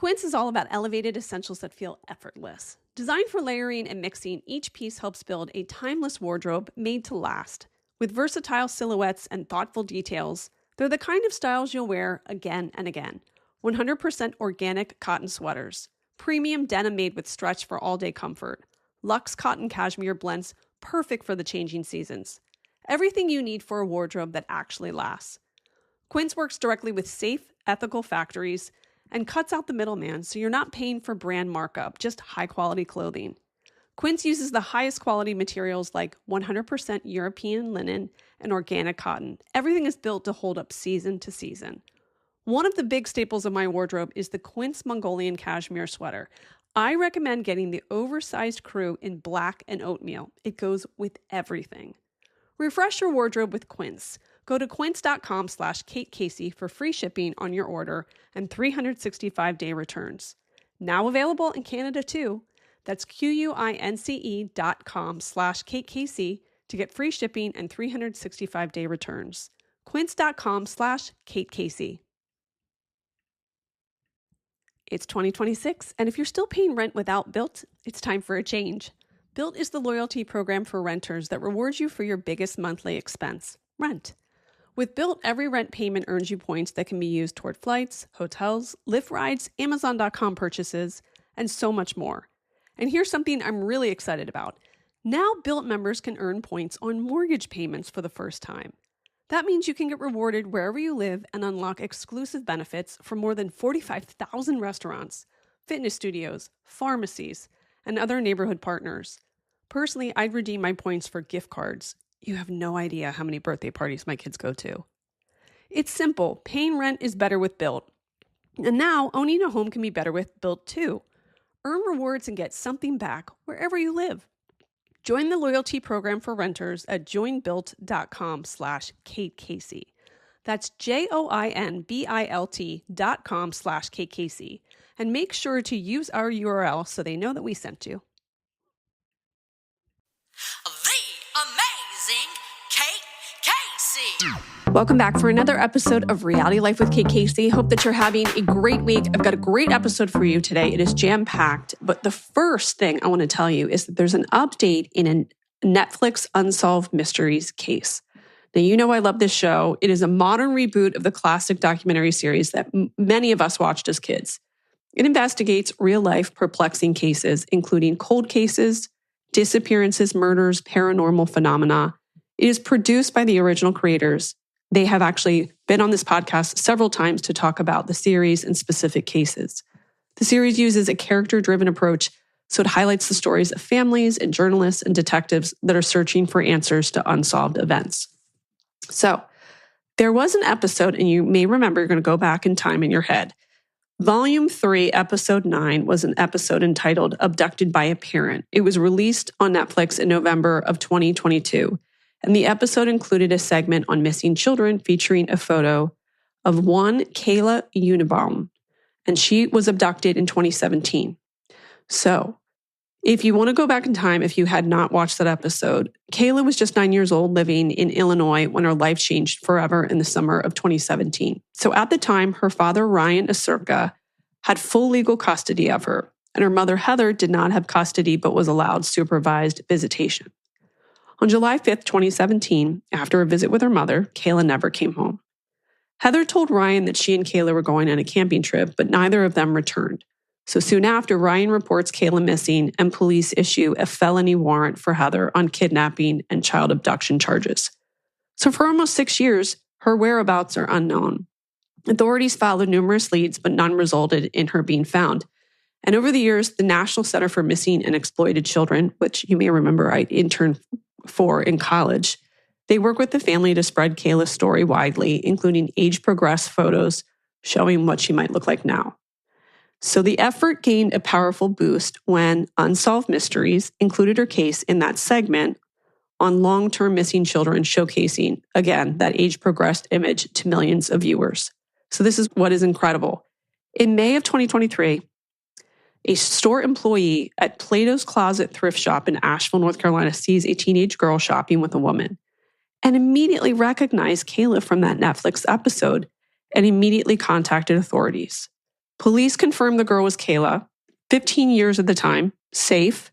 Quince is all about elevated essentials that feel effortless. Designed for layering and mixing, each piece helps build a timeless wardrobe made to last. With versatile silhouettes and thoughtful details, they're the kind of styles you'll wear again and again. 100% organic cotton sweaters, premium denim made with stretch for all-day comfort, luxe cotton cashmere blends perfect for the changing seasons. Everything you need for a wardrobe that actually lasts. Quince works directly with safe, ethical factories and cuts out the middleman so you're not paying for brand markup, just high-quality clothing. Quince uses the highest quality materials like 100% European linen and organic cotton. Everything is built to hold up season to season. One of the big staples of my wardrobe is the Quince Mongolian cashmere sweater. I recommend getting the oversized crew in black and oatmeal. It goes with everything. Refresh your wardrobe with Quince. Go to quince.com/Kate Casey for free shipping on your order and 365-day returns. Now available in Canada too. That's QUINCE.com/Kate Casey to get free shipping and 365-day returns. Quince.com/Kate Casey. It's 2026, and if you're still paying rent without Built, it's time for a change. Built is the loyalty program for renters that rewards you for your biggest monthly expense, rent. With Built, every rent payment earns you points that can be used toward flights, hotels, Lyft rides, Amazon.com purchases, and so much more. And here's something I'm really excited about. Now Built members can earn points on mortgage payments for the first time. That means you can get rewarded wherever you live and unlock exclusive benefits from more than 45,000 restaurants, fitness studios, pharmacies, and other neighborhood partners. Personally, I'd redeem my points for gift cards. You have no idea how many birthday parties my kids go to. It's simple. Paying rent is better with Built. And now owning a home can be better with Built too. Earn rewards and get something back wherever you live. Join the loyalty program for renters at joinbuilt.com/Kate Casey. That's JOINBILT.com/Kate Casey. And make sure to use our URL so they know that we sent you. The amazing Kate Casey. Welcome back for another episode of Reality Life with Kate Casey. Hope that you're having a great week. I've got a great episode for you today. It is jam-packed, but the first thing I want to tell you is that there's an update in a Netflix Unsolved Mysteries case. Now, you know I love this show. It is a modern reboot of the classic documentary series that many of us watched as kids. It investigates real-life perplexing cases, including cold cases, disappearances, murders, paranormal phenomena. It is produced by the original creators. They have actually been on this podcast several times to talk about the series and specific cases. The series uses a character-driven approach, so it highlights the stories of families and journalists and detectives that are searching for answers to unsolved events. So, there was an episode, and you may remember, you're going to go back in time in your head. Volume 3, Episode 9 was an episode entitled Abducted by a Parent. It was released on Netflix in November of 2022. And the episode included a segment on missing children featuring a photo of one Kayla Unbehaun, and she was abducted in 2017. So, if you want to go back in time, if you had not watched that episode, Kayla was just 9 years old living in Illinois when her life changed forever in the summer of 2017. So at the time, her father, Ryan Asurka, had full legal custody of her, and her mother, Heather, did not have custody but was allowed supervised visitation. On July 5th, 2017, after a visit with her mother, Kayla never came home. Heather told Ryan that she and Kayla were going on a camping trip, but neither of them returned. So soon after, Ryan reports Kayla missing and police issue a felony warrant for Heather on kidnapping and child abduction charges. So for almost 6 years, her whereabouts are unknown. Authorities followed numerous leads, but none resulted in her being found. And over the years, the National Center for Missing and Exploited Children, which you may remember I interned for in college, they work with the family to spread Kayla's story widely, including age-progressed photos showing what she might look like now. So the effort gained a powerful boost when Unsolved Mysteries included her case in that segment on long-term missing children, showcasing, again, that age-progressed image to millions of viewers. So this is what is incredible. In May of 2023, a store employee at Plato's Closet thrift shop in Asheville, North Carolina, sees a teenage girl shopping with a woman and immediately recognized Kayla from that Netflix episode and immediately contacted authorities. Police confirmed the girl was Kayla, 15 years at the time, safe,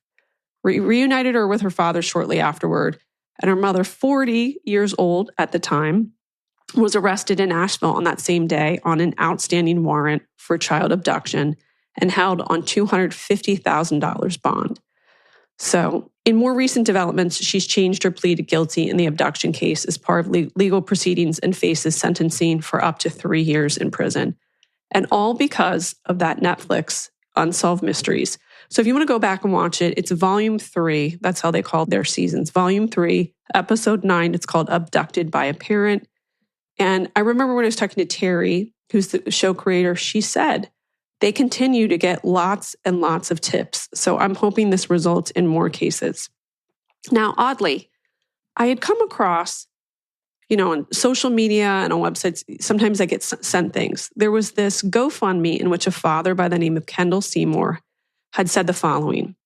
reunited her with her father shortly afterward, and her mother, 40 years old at the time, was arrested in Asheville on that same day on an outstanding warrant for child abduction and held on $250,000 bond. So, in more recent developments, she's changed her plea to guilty in the abduction case as part of legal proceedings and faces sentencing for up to 3 years in prison. And all because of that Netflix Unsolved Mysteries. So if you want to go back and watch it, it's volume 3. That's how they call their seasons. Volume 3, episode 9. It's called Abducted by a Parent. And I remember when I was talking to Terry, who's the show creator, she said they continue to get lots and lots of tips. So I'm hoping this results in more cases. Now, oddly, I had come across, on social media and on websites, sometimes I get sent things. There was this GoFundMe in which a father by the name of Kendall Seymour had said the following.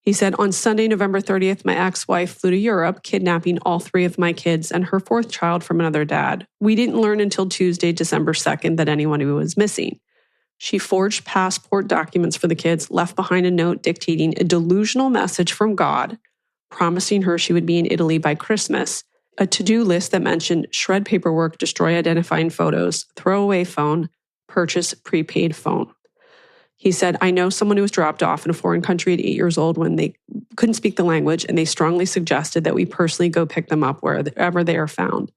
He said, on Sunday, November 30th, my ex-wife flew to Europe, kidnapping all 3 of my kids and her 4th child from another dad. We didn't learn until Tuesday, December 2nd, that anyone was missing. She forged passport documents for the kids, left behind a note dictating a delusional message from God, promising her she would be in Italy by Christmas, a to-do list that mentioned shred paperwork, destroy identifying photos, throw away phone, purchase prepaid phone. He said, I know someone who was dropped off in a foreign country at 8 years old when they couldn't speak the language, and they strongly suggested that we personally go pick them up wherever they are found.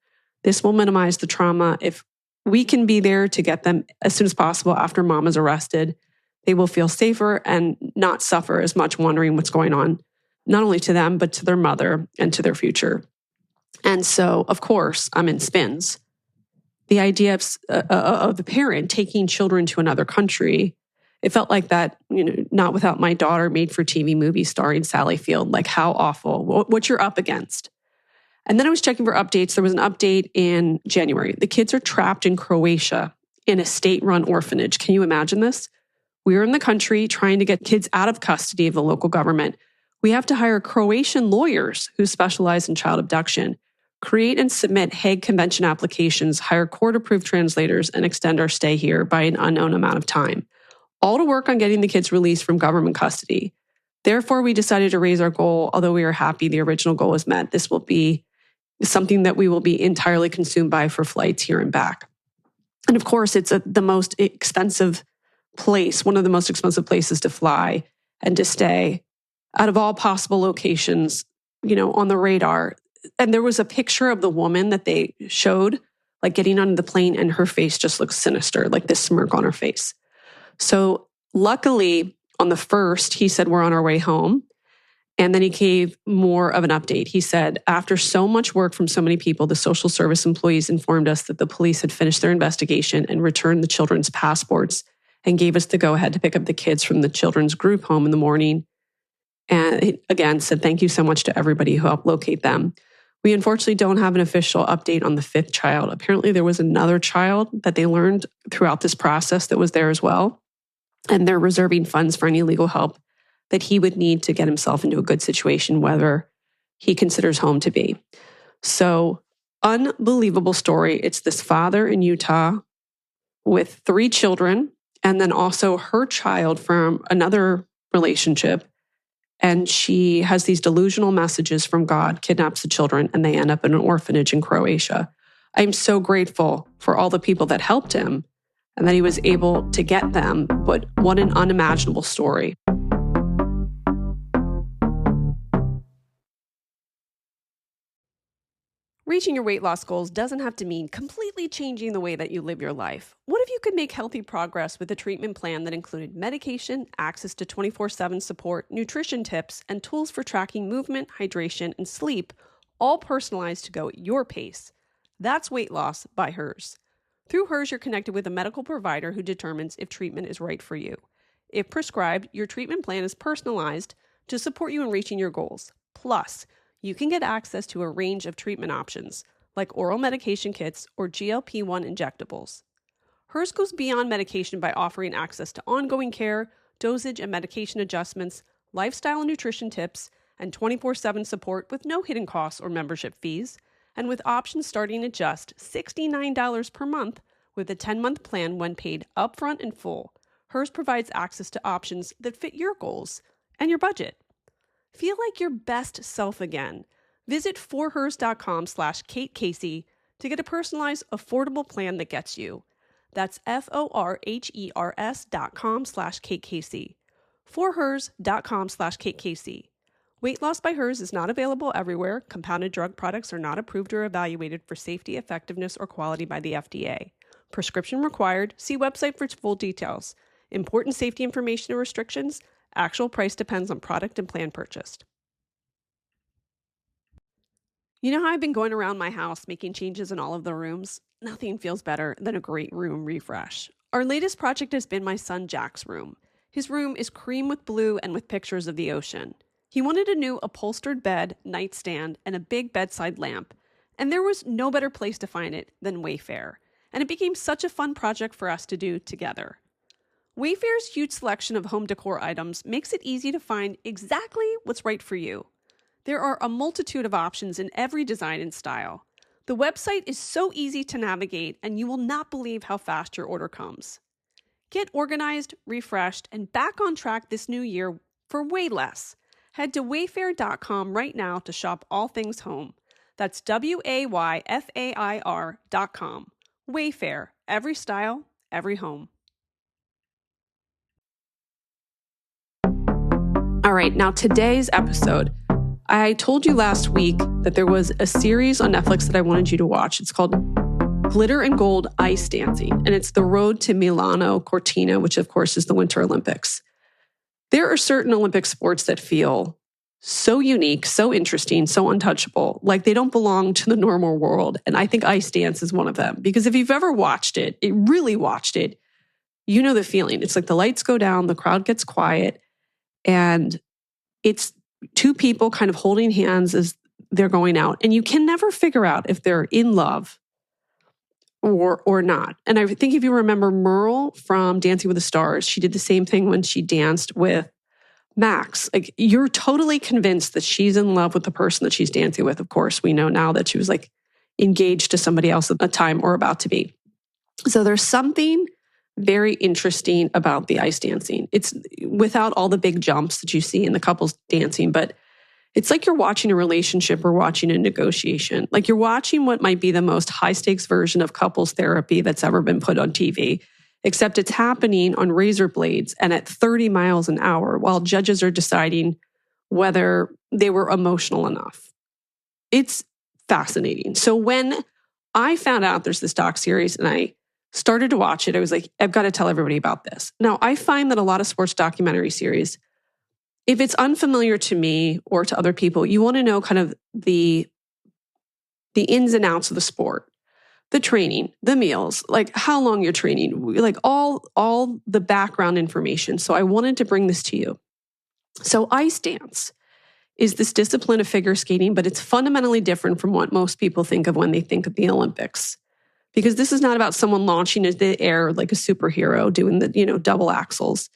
This will minimize the trauma. If we can be there to get them as soon as possible after mom is arrested, they will feel safer and not suffer as much wondering what's going on, not only to them, but to their mother and to their future. And so, of course, I'm in spins. The idea of the parent taking children to another country, it felt like that, Not Without My Daughter made-for-TV movie starring Sally Field. Like, how awful, what you're up against. And then I was checking for updates. There was an update in January. The kids are trapped in Croatia in a state-run orphanage. Can you imagine this? We're in the country trying to get kids out of custody of the local government. We have to hire Croatian lawyers who specialize in child abduction, create and submit Hague Convention applications, hire court-approved translators, and extend our stay here by an unknown amount of time, all to work on getting the kids released from government custody. Therefore, we decided to raise our goal. Although we are happy the original goal was met, this will be something that we will be entirely consumed by for flights here and back. And of course, it's the most expensive place, one of the most expensive places to fly and to stay out of all possible locations, on the radar. And there was a picture of the woman that they showed, like getting on the plane, and her face just looks sinister, like this smirk on her face. So luckily, on the 1st, he said, we're on our way home. And then he gave more of an update. He said, after so much work from so many people, the social service employees informed us that the police had finished their investigation and returned the children's passports and gave us the go-ahead to pick up the kids from the children's group home in the morning. And he, again, said thank you so much to everybody who helped locate them. We unfortunately don't have an official update on the 5th child. Apparently, there was another child that they learned throughout this process that was there as well. And they're reserving funds for any legal help that he would need to get himself into a good situation, whether he considers home to be. So, unbelievable story. It's this father in Utah with 3 children, and then also her child from another relationship. And she has these delusional messages from God, kidnaps the children, and they end up in an orphanage in Croatia. I'm so grateful for all the people that helped him and that he was able to get them. But what an unimaginable story. Reaching your weight loss goals doesn't have to mean completely changing the way that you live your life. What if you could make healthy progress with a treatment plan that included medication, access to 24/7 support, nutrition tips, and tools for tracking movement, hydration, and sleep, all personalized to go at your pace? That's Weight Loss by Hers. Through Hers, you're connected with a medical provider who determines if treatment is right for you. If prescribed, your treatment plan is personalized to support you in reaching your goals. Plus, you can get access to a range of treatment options, like oral medication kits or GLP-1 injectables. Hers goes beyond medication by offering access to ongoing care, dosage and medication adjustments, lifestyle and nutrition tips, and 24/7 support with no hidden costs or membership fees, and with options starting at just $69 per month with a 10-month plan when paid upfront in full. Hers provides access to options that fit your goals and your budget. Feel like your best self again. Visit forhers.com/Kate Casey to get a personalized, affordable plan that gets you. That's forhers.com/Kate Casey. Forhers.com/Kate Casey. Weight loss by Hers is not available everywhere. Compounded drug products are not approved or evaluated for safety, effectiveness, or quality by the FDA. Prescription required. See website for full details. Important safety information and restrictions. Actual price depends on product and plan purchased. You know how I've been going around my house making changes in all of the rooms? Nothing feels better than a great room refresh. Our latest project has been my son Jack's room. His room is cream with blue and with pictures of the ocean. He wanted a new upholstered bed, nightstand, and a big bedside lamp. And there was no better place to find it than Wayfair. And it became such a fun project for us to do together. Wayfair's huge selection of home decor items makes it easy to find exactly what's right for you. There are a multitude of options in every design and style. The website is so easy to navigate, and you will not believe how fast your order comes. Get organized, refreshed, and back on track this new year for way less. Head to wayfair.com right now to shop all things home. That's WAYFAIR.com. Wayfair, every style, every home. All right, now today's episode. I told you last week that there was a series on Netflix that I wanted you to watch. It's called Glitter and Gold Ice Dancing, and it's the road to Milano-Cortina, which of course is the Winter Olympics. There are certain Olympic sports that feel so unique, so interesting, so untouchable, like they don't belong to the normal world. And I think ice dance is one of them, because if you've ever watched it, really watched it, you know the feeling. It's like the lights go down, the crowd gets quiet, and it's two people kind of holding hands as they're going out. And you can never figure out if they're in love or not. And I think if you remember Merle from Dancing with the Stars, she did the same thing when she danced with Max. Like, you're totally convinced that she's in love with the person that she's dancing with. Of course, we know now that she was like engaged to somebody else at the time or about to be. So there's something very interesting about the ice dancing. It's without all the big jumps that you see in the couples dancing, but it's like you're watching a relationship or watching a negotiation. Like you're watching what might be the most high stakes version of couples therapy that's ever been put on TV, except it's happening on razor blades and at 30 miles an hour while judges are deciding whether they were emotional enough. It's fascinating. So when I found out there's this docuseries and I started to watch it, I was like, I've got to tell everybody about this. Now, I find that a lot of sports documentary series, if it's unfamiliar to me or to other people, you want to know kind of the ins and outs of the sport, the training, the meals, like how long you're training, like all the background information. So I wanted to bring this to you. So ice dance is this discipline of figure skating, but it's fundamentally different from what most people think of when they think of the Olympics. Because this is not about someone launching into the air like a superhero doing the, double axels.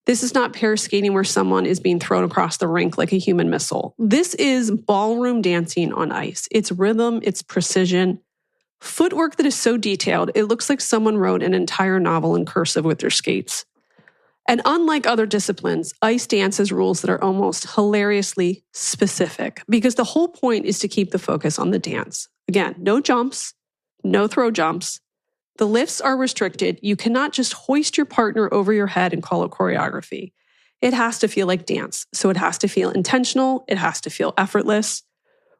This is not pair skating where someone is being thrown across the rink like a human missile. This is ballroom dancing on ice. It's rhythm, it's precision, footwork that is so detailed, it looks like someone wrote an entire novel in cursive with their skates. And unlike other disciplines, ice dance has rules that are almost hilariously specific because the whole point is to keep the focus on the dance. Again, no jumps, no throw jumps. The lifts are restricted. You cannot just hoist your partner over your head and call it choreography. It has to feel like dance. So it has to feel intentional. It has to feel effortless,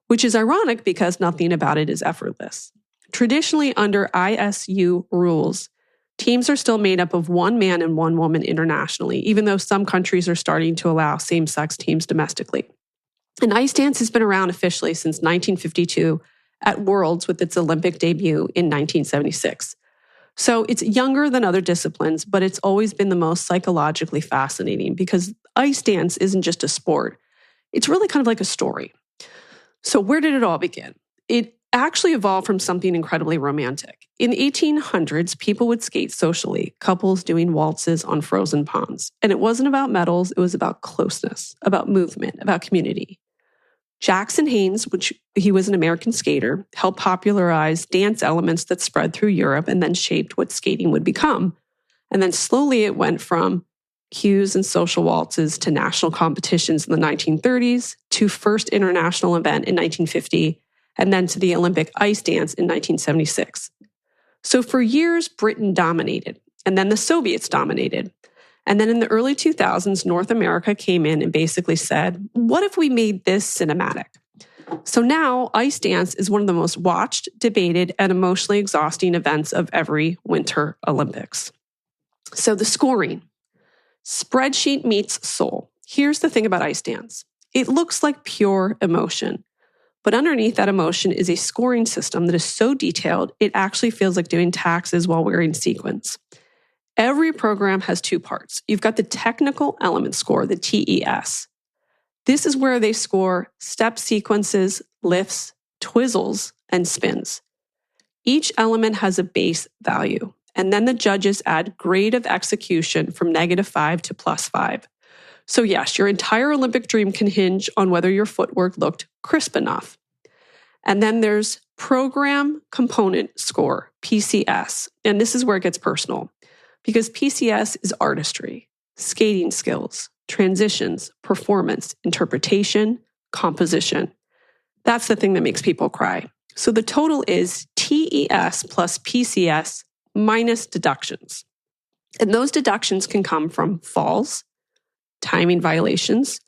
which is ironic because nothing about it is effortless. Traditionally, under ISU rules, teams are still made up of one man and one woman internationally, even though some countries are starting to allow same-sex teams domestically. And ice dance has been around officially since 1952 at Worlds with its Olympic debut in 1976. So it's younger than other disciplines, but it's always been the most psychologically fascinating because ice dance isn't just a sport. It's really kind of like a story. So where did it all begin? It actually evolved from something incredibly romantic. In the 1800s, people would skate socially, couples doing waltzes on frozen ponds. And it wasn't about medals, it was about closeness, about movement, about community. Jackson Haynes, which he was an American skater, helped popularize dance elements that spread through Europe and then shaped what skating would become. And then slowly it went from cues and social waltzes to national competitions in the 1930s, to first international event in 1950, and then to the Olympic ice dance in 1976. So for years, Britain dominated, and then the Soviets dominated. And then in the early 2000s, North America came in and basically said, what if we made this cinematic? So now ice dance is one of the most watched, debated, and emotionally exhausting events of every Winter Olympics. So the scoring. Spreadsheet meets soul. Here's the thing about ice dance. It looks like pure emotion, but underneath that emotion is a scoring system that is so detailed, it actually feels like doing taxes while wearing sequins. Every program has two parts. You've got the technical element score, the TES. This is where they score step sequences, lifts, twizzles, and spins. Each element has a base value, and then the judges add grade of execution from -5 to +5. So yes, your entire Olympic dream can hinge on whether your footwork looked crisp enough. And then there's program component score, PCS. And this is where it gets personal, because PCS is artistry, skating skills, transitions, performance, interpretation, composition. That's the thing that makes people cry. So the total is TES plus PCS minus deductions. And those deductions can come from falls, timing violations,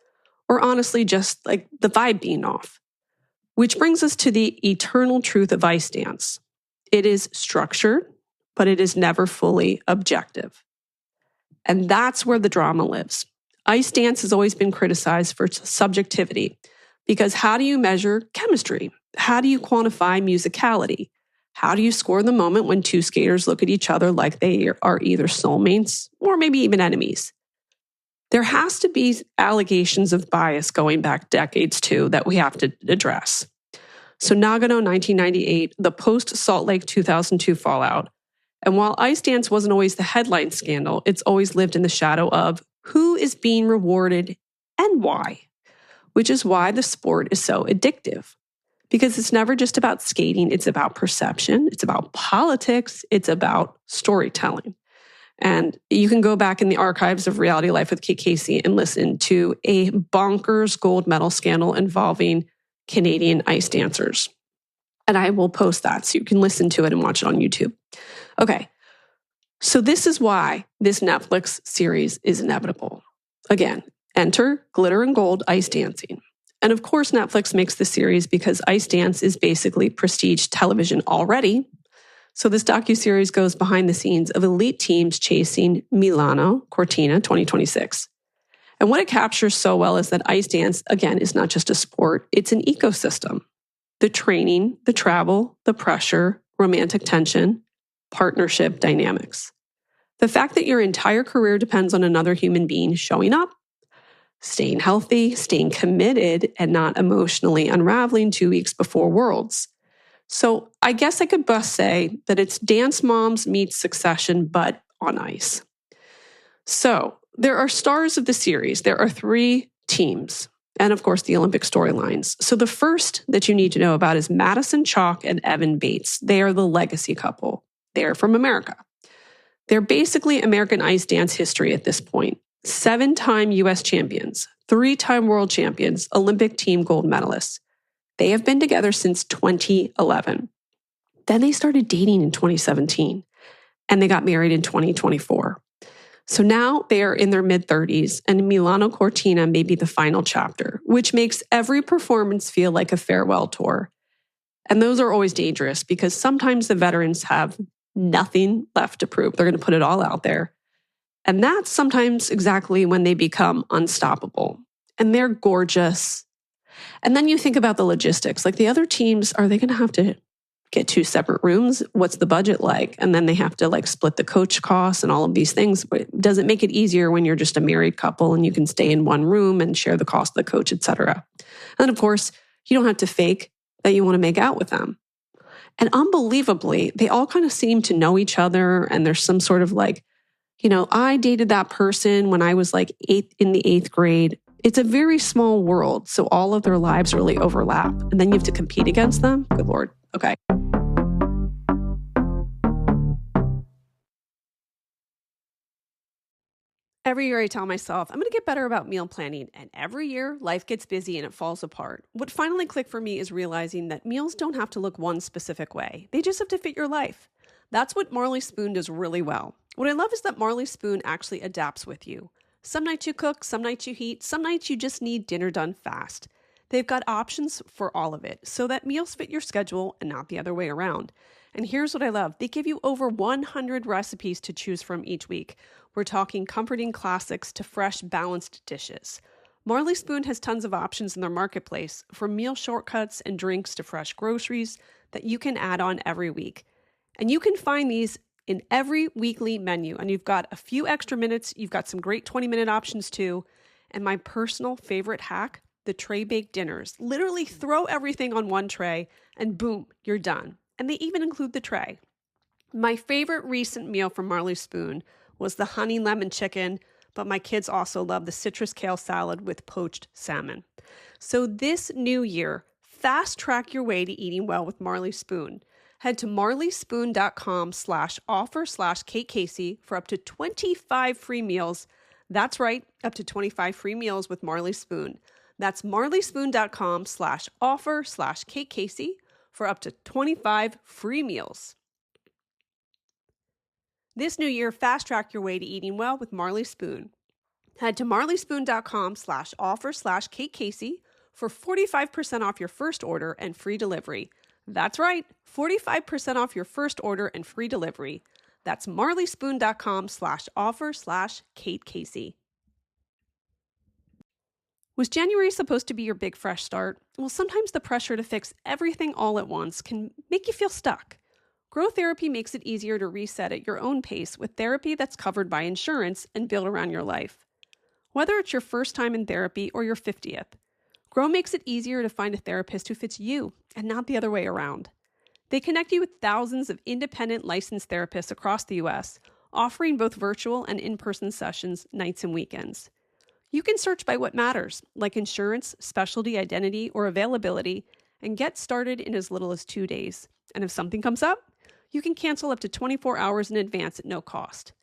or honestly just like the vibe being off. Which brings us to the eternal truth of ice dance. It is structured, but it is never fully objective. And that's where the drama lives. Ice dance has always been criticized for subjectivity, because how do you measure chemistry? How do you quantify musicality? How do you score the moment when two skaters look at each other like they are either soulmates or maybe even enemies? There has to be allegations of bias going back decades too that we have to address. So Nagano 1998, the post-Salt Lake 2002 fallout. And while ice dance wasn't always the headline scandal, it's always lived in the shadow of who is being rewarded and why, which is why the sport is so addictive. Because it's never just about skating, it's about perception, it's about politics, it's about storytelling. And you can go back in the archives of Reality Life with Kate Casey and listen to a bonkers gold medal scandal involving Canadian ice dancers. And I will post that so you can listen to it and watch it on YouTube. Okay, so this is why this Netflix series is inevitable. Again, enter glitter and gold ice dancing. And of course, Netflix makes the series because ice dance is basically prestige television already. So this docuseries goes behind the scenes of elite teams chasing Milan-Cortina 2026. And what it captures so well is that ice dance, again, is not just a sport, it's an ecosystem. The training, the travel, the pressure, romantic tension, partnership dynamics. The fact that your entire career depends on another human being showing up, staying healthy, staying committed, and not emotionally unraveling 2 weeks before Worlds. So I guess I could best say that it's Dance Moms meets Succession, but on ice. So there are stars of the series. There are 3 teams, and of course the Olympic storylines. So the first that you need to know about is Madison Chalk and Evan Bates. They are the legacy couple. They're from America. They're basically American ice dance history at this point. 7-time U.S. champions, 3-time world champions, Olympic team gold medalists. They have been together since 2011. Then they started dating in 2017, and they got married in 2024. So now they are in their mid-30s, and Milan-Cortina may be the final chapter, which makes every performance feel like a farewell tour. And those are always dangerous because sometimes the veterans have nothing left to prove. They're going to put it all out there. And that's sometimes exactly when they become unstoppable. And they're gorgeous. And then you think about the logistics. Like the other teams, are they going to have to get 2 separate rooms? What's the budget like? And then they have to like split the coach costs and all of these things. But does it make it easier when you're just a married couple and you can stay in one room and share the cost of the coach, et cetera? And of course, you don't have to fake that you want to make out with them. And unbelievably, they all kind of seem to know each other. And there's some sort of like, I dated that person when I was like in the 8th grade. It's a very small world. So all of their lives really overlap. And then you have to compete against them. Good Lord. Okay. Every year I tell myself, I'm going to get better about meal planning, and every year life gets busy and it falls apart. What finally clicked for me is realizing that meals don't have to look one specific way. They just have to fit your life. That's what Marley Spoon does really well. What I love is that Marley Spoon actually adapts with you. Some nights you cook, some nights you heat, some nights you just need dinner done fast. They've got options for all of it so that meals fit your schedule and not the other way around. And here's what I love. They give you over 100 recipes to choose from each week. We're talking comforting classics to fresh, balanced dishes. Marley Spoon has tons of options in their marketplace, from meal shortcuts and drinks to fresh groceries that you can add on every week. And you can find these in every weekly menu. And you've got a few extra minutes. You've got some great 20-minute options too. And my personal favorite hack, the tray-baked dinners. Literally throw everything on one tray and boom, you're done. And they even include the tray. My favorite recent meal from Marley Spoon was the honey lemon chicken, but my kids also love the citrus kale salad with poached salmon. So this new year, fast track your way to eating well with Marley Spoon. Head to marleyspoon.com/offer/Kate Casey for up to 25 free meals. That's right, up to 25 free meals with Marley Spoon. That's marleyspoon.com/offer/Kate Casey for up to 25 free meals. This new year, fast track your way to eating well with Marley Spoon. Head to marleyspoon.com/offer/Kate Casey for 45% off your first order and free delivery. That's right, 45% off your first order and free delivery. That's marleyspoon.com/offer/Kate Casey. Was January supposed to be your big fresh start? Well, sometimes the pressure to fix everything all at once can make you feel stuck. Grow Therapy makes it easier to reset at your own pace with therapy that's covered by insurance and built around your life. Whether it's your first time in therapy or your 50th, Grow makes it easier to find a therapist who fits you and not the other way around. They connect you with thousands of independent licensed therapists across the U.S., offering both virtual and in-person sessions nights and weekends. You can search by what matters, like insurance, specialty, identity, or availability, and get started in as little as 2 days. And if something comes up, you can cancel up to 24 hours in advance at no cost.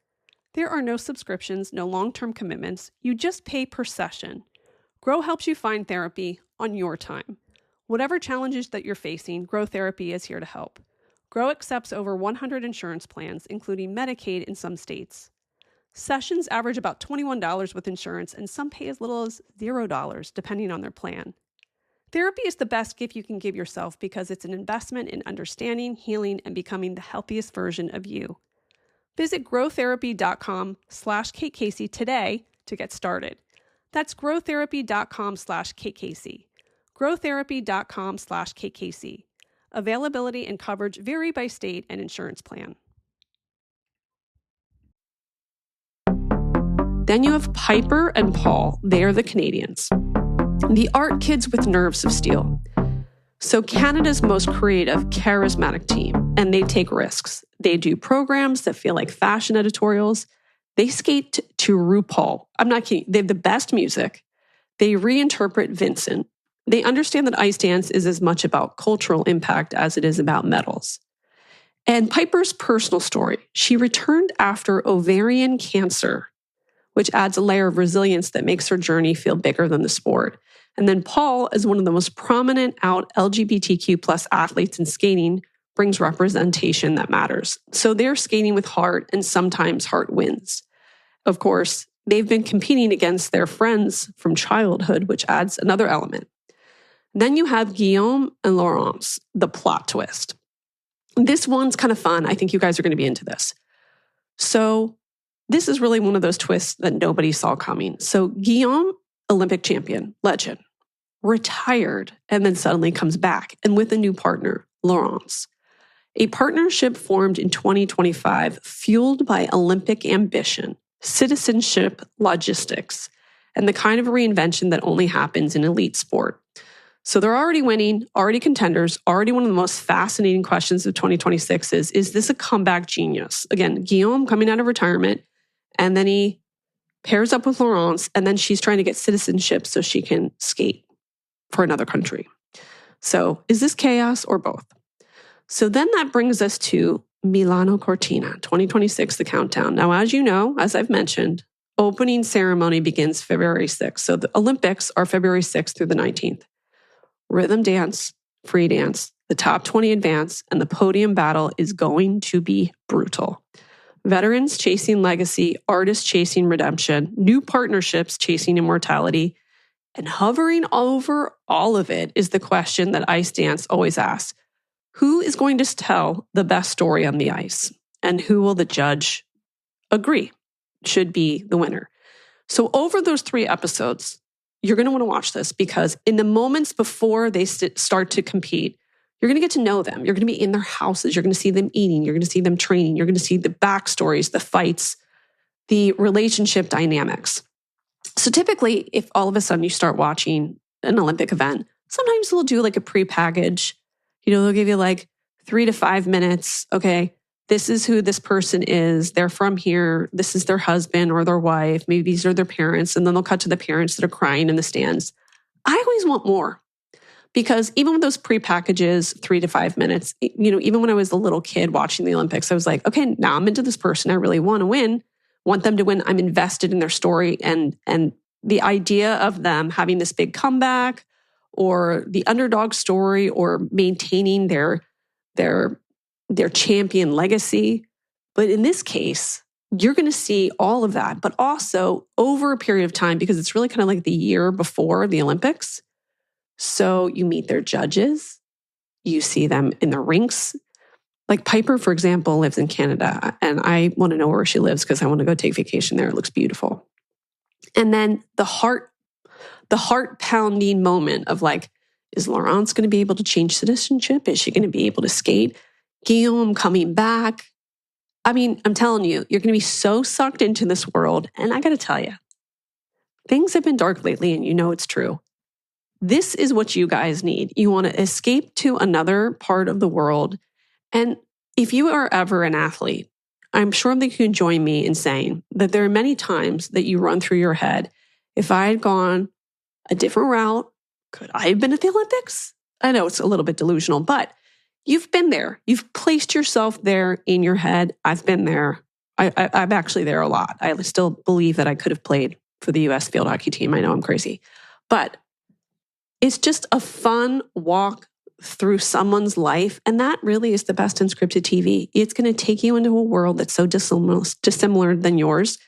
There are no subscriptions, no long-term commitments. You just pay per session. Grow helps you find therapy on your time. Whatever challenges that you're facing, Grow Therapy is here to help. Grow accepts over 100 insurance plans, including Medicaid in some states. Sessions average about $21 with insurance, and some pay as little as $0, depending on their plan. Therapy is the best gift you can give yourself because it's an investment in understanding, healing, and becoming the healthiest version of you. Visit growtherapy.com/Kate Casey today to get started. That's growtherapy.com/Kate Casey. growtherapy.com/Kate Casey. Availability and coverage vary by state and insurance plan. Then you have Piper and Paul. They are the Canadians. The art kids with nerves of steel. So Canada's most creative, charismatic team, and they take risks. They do programs that feel like fashion editorials. They skate to RuPaul. I'm not kidding. They have the best music. They reinterpret Vincent. They understand that ice dance is as much about cultural impact as it is about medals. And Piper's personal story. She returned after ovarian cancer, which adds a layer of resilience that makes her journey feel bigger than the sport. And then Paul, as one of the most prominent out LGBTQ plus athletes in skating, brings representation that matters. So they're skating with heart, and sometimes heart wins. Of course, they've been competing against their friends from childhood, which adds another element. Then you have Guillaume and Laurence, the plot twist. This one's kind of fun. I think you guys are going to be into this. So this is really one of those twists that nobody saw coming. So Guillaume, Olympic champion, legend, retired, and then suddenly comes back, and with a new partner, Laurence. A partnership formed in 2025, fueled by Olympic ambition, citizenship, logistics, and the kind of reinvention that only happens in elite sport. So they're already winning, already contenders, already one of the most fascinating questions of 2026 is this a comeback genius? Again, Guillaume coming out of retirement, and then he pairs up with Laurence, and then she's trying to get citizenship so she can skate for another country. So is this chaos or both? So then that brings us to Milan-Cortina, 2026, the countdown. Now, as you know, as I've mentioned, opening ceremony begins February 6th. So the Olympics are February 6th through the 19th. Rhythm dance, free dance, the top 20 advance, and the podium battle is going to be brutal. Veterans chasing legacy, artists chasing redemption, new partnerships chasing immortality, and hovering over all of it is the question that Ice Dance always asks. Who is going to tell the best story on the ice? And who will the judge agree should be the winner? So over those 3 episodes, you're going to want to watch this because in the moments before they start to compete, you're going to get to know them. You're going to be in their houses. You're going to see them eating. You're going to see them training. You're going to see the backstories, the fights, the relationship dynamics. So typically, if all of a sudden you start watching an Olympic event, sometimes they'll do like a pre-package. They'll give you like 3 to 5 minutes. Okay, this is who this person is. They're from here. This is their husband or their wife. Maybe these are their parents. And then they'll cut to the parents that are crying in the stands. I always want more. Because even with those pre-packages, 3 to 5 minutes, even when I was a little kid watching the Olympics, I was like, okay, now I'm into this person. I really want to win, want them to win. I'm invested in their story. And the idea of them having this big comeback or the underdog story or maintaining their champion legacy. But in this case, you're going to see all of that, but also over a period of time, because it's really kind of like the year before the Olympics. So you meet their judges, you see them in the rinks. Like Piper, for example, lives in Canada, and I want to know where she lives because I want to go take vacation there. It looks beautiful. And then the heart-pounding moment of like, is Laurence going to be able to change citizenship? Is she going to be able to skate? Guillaume coming back? I mean, I'm telling you, you're going to be so sucked into this world. And I got to tell you, things have been dark lately, and you know it's true. This is what you guys need. You want to escape to another part of the world. And if you are ever an athlete, I'm sure that you can join me in saying that there are many times that you run through your head, if I had gone a different route, could I have been at the Olympics? I know it's a little bit delusional, but you've been there. You've placed yourself there in your head. I've been there. I'm actually there a lot. I still believe that I could have played for the U.S. field hockey team. I know I'm crazy, but it's just a fun walk through someone's life. And that really is the best in scripted TV. It's going to take you into a world that's so dissimilar than yours.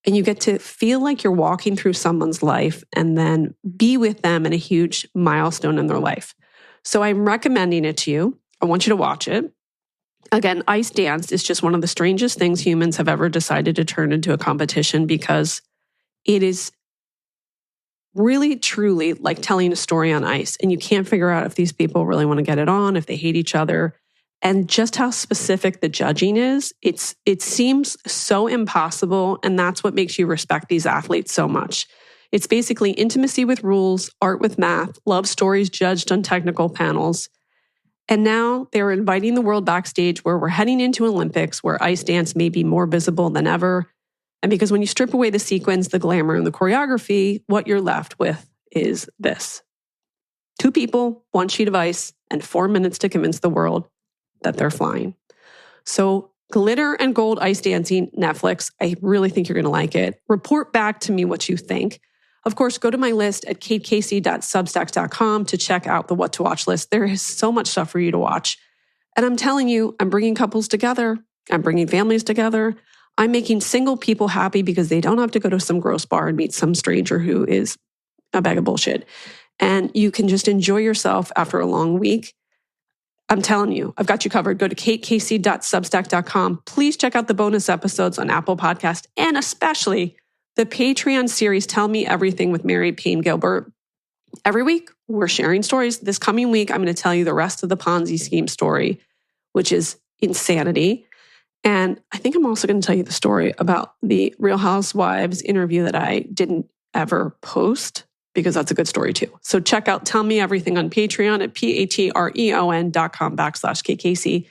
And you get to feel like you're walking through someone's life and then be with them in a huge milestone in their life. So I'm recommending it to you. I want you to watch it. Again, Ice Dance is just one of the strangest things humans have ever decided to turn into a competition because it is really, truly like telling a story on ice. And you can't figure out if these people really want to get it on, if they hate each other, and just how specific the judging is. It seems so impossible. And that's what makes you respect these athletes so much. It's basically intimacy with rules, art with math, love stories judged on technical panels. And now they're inviting the world backstage where we're heading into Olympics, where ice dance may be more visible than ever. And because when you strip away the sequence, the glamour, and the choreography, what you're left with is this. 2 people, 1 sheet of ice, and 4 minutes to convince the world that they're flying. So Glitter and Gold Ice Dancing, Netflix. I really think you're going to like it. Report back to me what you think. Of course, go to my list at katecasey.substack.com to check out the What to Watch list. There is so much stuff for you to watch. And I'm telling you, I'm bringing couples together. I'm bringing families together. I'm making single people happy because they don't have to go to some gross bar and meet some stranger who is a bag of bullshit. And you can just enjoy yourself after a long week. I'm telling you, I've got you covered. Go to katecasey.substack.com. Please check out the bonus episodes on Apple Podcast and especially the Patreon series, Tell Me Everything with Mary Payne Gilbert. Every week, we're sharing stories. This coming week, I'm going to tell you the rest of the Ponzi scheme story, which is insanity. And I think I'm also going to tell you the story about the Real Housewives interview that I didn't ever post because that's a good story too. So check out Tell Me Everything on Patreon at patreon.com/KKC.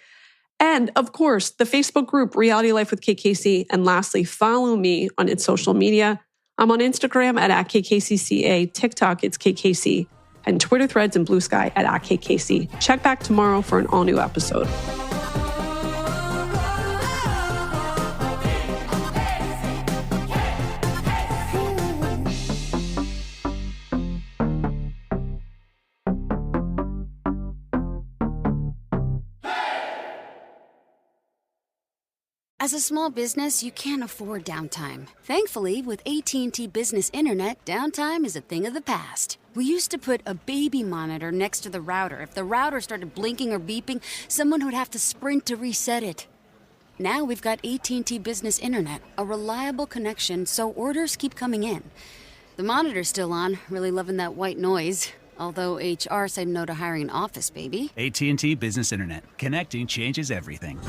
And of course, the Facebook group Reality Life with KKC. And lastly, follow me on its social media. I'm on Instagram at @KKCCA, TikTok, it's KKC, and Twitter Threads and Blue Sky at @KKC. Check back tomorrow for an all-new episode. As a small business, you can't afford downtime. Thankfully, with AT&T Business Internet, downtime is a thing of the past. We used to put a baby monitor next to the router. If the router started blinking or beeping, someone would have to sprint to reset it. Now we've got AT&T Business Internet, a reliable connection, so orders keep coming in. The monitor's still on, really loving that white noise. Although HR said no to hiring an office baby. AT&T Business Internet. Connecting changes everything.